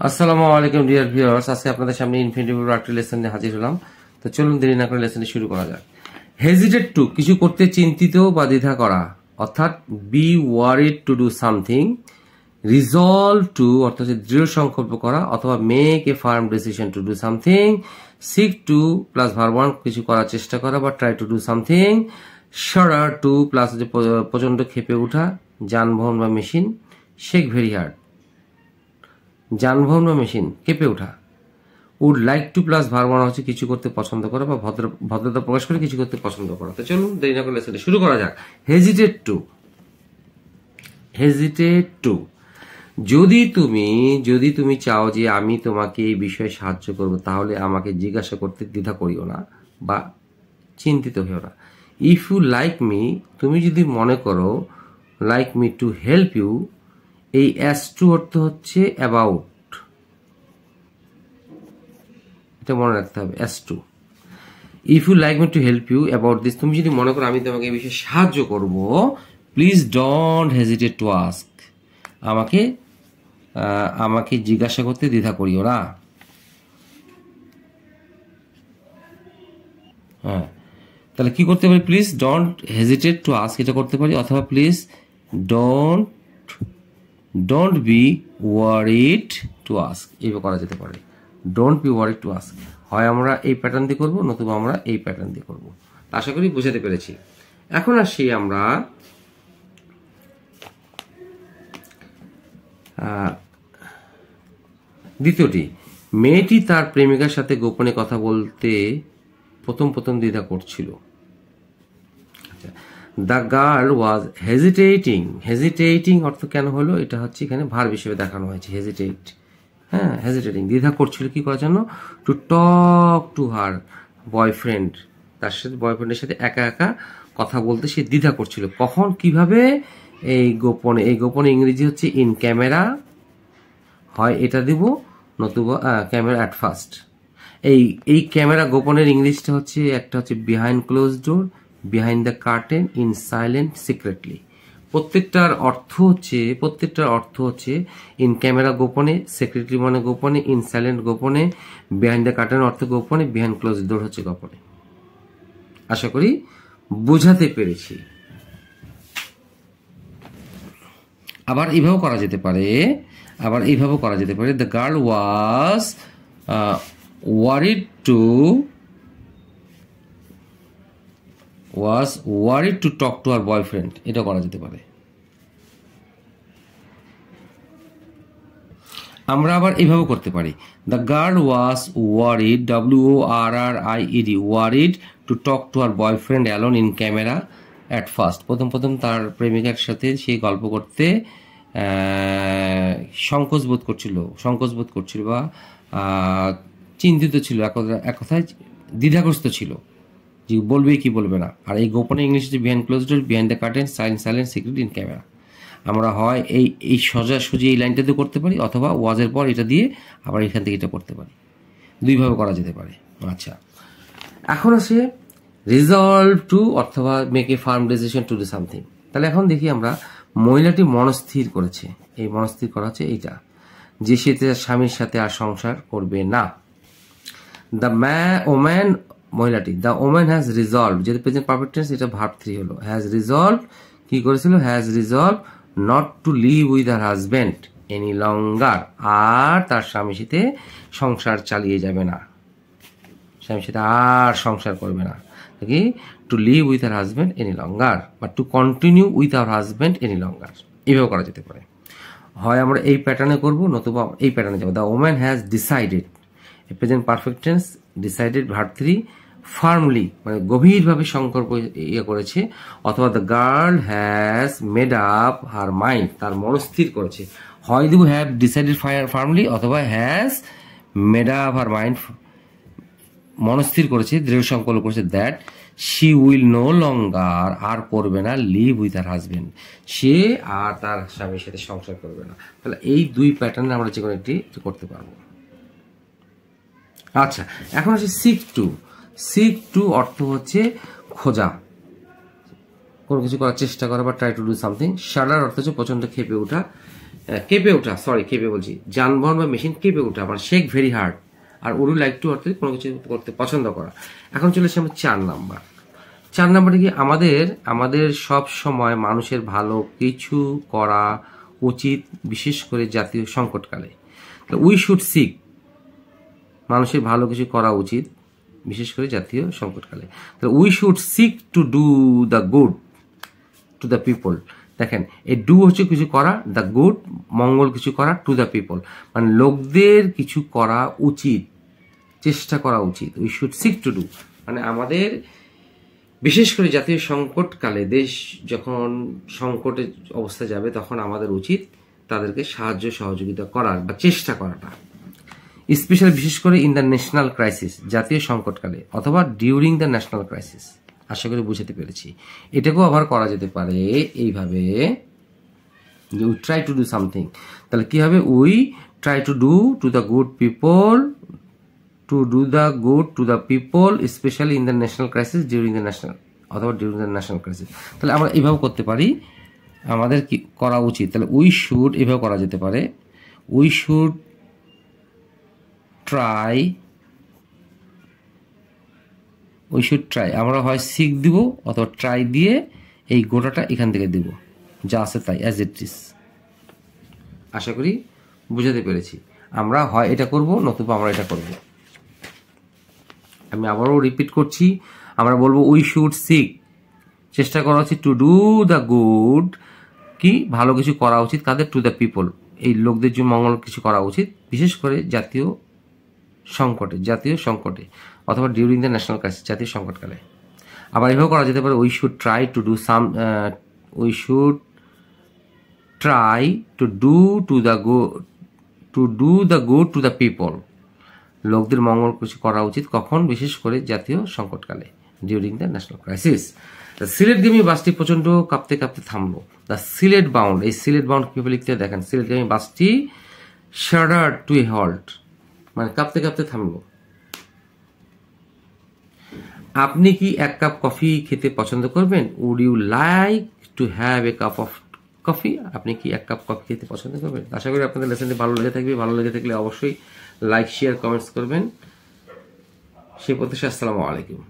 আসসালামু আলাইকুম dear viewers, আজকে আপনাদের সামনে ইনফিনিটিভ আর্ট লেসন নিয়ে হাজির হলাম। তো চলুন দেরি না করে লেসনটি শুরু করা যাক। হেজিটেট টু, কিছু করতে চিন্তিত বা দ্বিধা করা, অর্থাৎ be worried to do something. Resolve to অর্থাৎ দৃঢ় সংকল্প করা, অথবা make a firm decision to do something. Seek to plus verb one, কিছু করার চেষ্টা করা বা ট্রাই টু ডু সামথিং। শারার টু প্লাস প্রচন্ড ক্ষেপে ওঠা, যানবাহন বা মেশিন। শেক ভেরি হার্ড, যানবাহন বা মেশিন কেঁপে ওঠা। Would like to plus verb one হচ্ছে কিছু করতে পছন্দ করা বা ভদ্রতা প্রকাশ করে কিছু করতে পছন্দ করা। তো চলুন দেরি না করে লেসনটি শুরু করা যাক। হেজিটেট টু, হেজিটেট টু, যদি তুমি চাও যে আমি তোমাকে এই বিষয়ে সাহায্য করব, তাহলে আমাকে জিজ্ঞাসা করতে দ্বিধা করিও না বা চিন্তিত হইও না। ইফ ইউ লাইক মি, তুমি যদি মনে করো like me to help you, এই অ্যাস টু অর্থ হচ্ছে অ্যাবাউট, এটা মনে রাখতে হবে। As to, if you like me to help you about this, তুমি যদি মনে করো আমি তোমাকে এই বিষয়ে সাহায্য করব, please don't hesitate to ask, আমাকে জিজ্ঞাসা করতে দ্বিধা করিও না। হ্যাঁ, তাহলে কি করতে পারি? Please don't hesitate to ask এটা করতে পারি, অথবা please don't be worried to ask, এইভাবে করা যেতে পারে। Don't be worried to ask, হয় আমরা এই প্যাটার্ন দিয়ে করবো, নতুবা আমরা এই প্যাটার্ন দিয়ে করবো। আশা করি বুঝাতে পেরেছি। এখন আসি আমরা দ্বিতীয়টি। মেয়েটি তার প্রেমিকার সাথে গোপনে কথা বলতে প্রথম দ্বিধা করছিল। The girl was hesitating, hesitating অর্থ কেন হলো, এটা হচ্ছে এখানে ভার্ব হিসেবে দেখানো হয়েছে। হেজিটেট, হ্যাঁ, হেজিটেটিং, দ্বিধা করছিল কি করার জন্য? Two talk to her boyfriend, তার সাথে বয়ফ্রেন্ডের সাথে একা একা কথা বলতে সে দ্বিধা করছিল। কখন, কিভাবে? এই গোপনে ইংরেজি হচ্ছে ইন ক্যামেরা, হয় এটা দিব, নতুবা ক্যামেরা অ্যাট ফার্স্ট। এই ক্যামেরা গোপনের ইংলিশটা হচ্ছে, একটা হচ্ছে behind close door, behind the curtain, in silent, secretly. প্রত্যেকটার অর্থ হচ্ছে ইন ক্যামেরা গোপনে, সিক্রেটলি মানে গোপনে, ইন সাইলেন্ট গোপনে, বিহাইন্ড দ্য কার্টেন অর্থ গোপনে, বিহাইন্ড ক্লোজ ডোর হচ্ছে গোপনে। আশা করি বোঝাতে পেরেছি। আবার এইভাবেও করা যেতে পারে, the girl was worried to talk to her boyfriend, এটা করা যেতে পারে। আমরা আবার এইভাবে করতে পারি, the girl was worried, WORRIED, worried to talk to her boyfriend alone in camera at first. প্রথম তার প্রেমিকার সাথে সে গল্প করতে সংকোচ বোধ করছিল বা চিন্তিত ছিল, এক কথায় দ্বিধাগ্রস্ত ছিল যে বলবে কি বলবে না। আর এই গোপনে ইংলিশ হচ্ছে behind close door, behind the curtain, silent, secret, in camera. আমরা হয় এই সোজাসুজি এই লাইনটাতে করতে পারি, অথবা ওয়াজের পর এটা দিয়ে আবার এখান থেকে এটা করতে পারি, দুইভাবে করা যেতে পারে। আচ্ছা, এখন আসে রিজলভ টু অথবা make a firm decision to do something. তাহলে এখন দেখি আমরা, মহিলাটি মনস্থির করেছে, এই মনস্থির করা হচ্ছে এইটা, যে সে তার স্বামীর সাথে আর সংসার করবে না। মহিলাটি, দ্য ওম্যান হ্যাজ রিজলভ, যেহেতু প্রেজেন্ট পারফেক্ট টেন্স, এটা ভার্ব 3 হলো। হ্যাজ রিজলভ, কি করেছিল? Has resolve not to live with her husband any longer, আর তার স্বামীর সাথে সংসার চালিয়ে যাবে না, স্বামীর সাথে আর সংসার করবে না। কি? To live with her husband any longer, বা to continue with our husband any longer, এইভাবে করা যেতে পারে। হয় আমরা এই প্যাটার্নে করবো, নতুবা এই প্যাটার্নে যাবো। The woman has decided, present perfect tense, decided verb 3, firmly মানে গভীরভাবে সংকল্প করেছে, অথবা the girl has made up her mind, তার মনস্থির করেছে। হয় দিব হ্যাভ ডিসাইডেড ফার্মলি, অথবা has made up her mind, মনস্থির করেছে, দৃঢ় সংকল্প করেছে, that she will no longer, আর করবে না, লিভ উইথ হার হাজবেন্ড, সে আর তার স্বামীর সাথে সংসার করবে না। তাহলে এই দুই প্যাটার্নে আমরা যে কোনো একটি করতে পারবো। আচ্ছা, এখন আসি সিক টু অর্থ হচ্ছে খোঁজা, কোনো কিছু করার চেষ্টা করা বা ট্রাই টু ডু সামথিং। শাডার অর্থ হচ্ছে প্রচন্ড ক্ষেপে ওঠা। কেঁপে ওঠা, কেঁপে বলছি, যানবাহন বা মেশিন কেঁপে ওঠা, মানে শেক ভেরি হার্ড। আর উড লাইক টু অর্থে কোনো কিছু করতে পছন্দ করা। এখন চলে এসে আমরা 4 নাম্বার। 4 নাম্বারে কি আমাদের সব সময় মানুষের ভালো কিছু করা উচিত, বিশেষ করে জাতীয় সংকটকালে। উই শুড সিক, মানুষের ভালো কিছু করা উচিত বিশেষ করে জাতীয় সংকটকালে। তাহলে we should seek to do the good to the people. দেখেন, এই ডু হচ্ছে কিছু করা, দ্য গুড মঙ্গল কিছু করা, টু দ্য পিপল মানে লোকদের কিছু করা উচিত, চেষ্টা করা উচিত। We should seek to do মানে আমাদের বিশেষ করে জাতীয় সংকটকালে দেশ যখন সংকটের অবস্থায় যাবে তখন আমাদের উচিত তাদেরকে সাহায্য সহযোগিতা করার বা চেষ্টা করাটা। স্পেশালি বিশেষ করে ইন দ্য ন্যাশনাল ক্রাইসিস, জাতীয় সংকটকালে, অথবা ডিউরিং দ্য ন্যাশনাল ক্রাইসিস। আশা করি বুঝাতে পেরেছি। এটাকেও আবার করা যেতে পারে এইভাবে, we try to do something. তাহলে কি হবে? We try to do to the good people, two do the good to the people specially in the national crisis, during the national, অথবা ডিউরিং দ্য ন্যাশনাল ক্রাইসিস। তাহলে আমরা এইভাবে করতে পারি, আমাদের কি করা উচিত। তাহলে উই শুড এভাবে করা যেতে পারে, we should try, we should try. আমরা হয় সিক দিব অথবা ট্রাই দিয়ে এই গোটাটা এখান থেকে দিব, যা আছে তাই, অ্যাজ ইট ইজ। আশা করি বুঝাতে পেরেছি। আমরা হয় এটা করব, নতুবা আমরা এটা করব। আমি আবারও রিপিট করছি, আমরা বলবো উই শুড সিক, চেষ্টা করা উচিত, টু ডু দ্য গুড, কি ভালো কিছু করা উচিত, কাদের? টু দ্য পিপল, এই লোকদের জন্য মঙ্গল কিছু করা উচিত, বিশেষ করে জাতীয় সংকটে, অথবা ডিউরিং দ্য ন্যাশনাল ক্রাইসিস, জাতীয় সংকটকালে। আবার এভাবে করা যেতে পারে, we should try to do we should try to do the good to the people, লোকদের মঙ্গল কিছু করা উচিত, কখন? বিশেষ করে জাতীয় সংকটকালে, ডিউরিং দ্য ন্যাশনাল ক্রাইসিস। সিলেটগামী বাসটি প্রচন্ড কাঁপতে কাঁপতে থামলো। দ্য সিলেট বাউন্ড, এই সিলেট বাউন্ড কিভাবে লিখতে দেখেন, সিলেটগামী বাসটি শাডার্ড টু এ হল্ট মানে কাঁপতে কাঁপতে থামলো। আপনি কি 1 কাপ কফি খেতে পছন্দ করবেন? Would you like to have a cup of coffee? আপনি কি 1 কাপ কফি খেতে পছন্দ করবেন? আশা করি আপনাদের লেসনটি ভালো লেগে থাকবে। ভালো লেগে থাকলে অবশ্যই লাইক, শেয়ার, কমেন্টস করবেন। সেই প্রত্যাশা। আসসালামু আলাইকুম।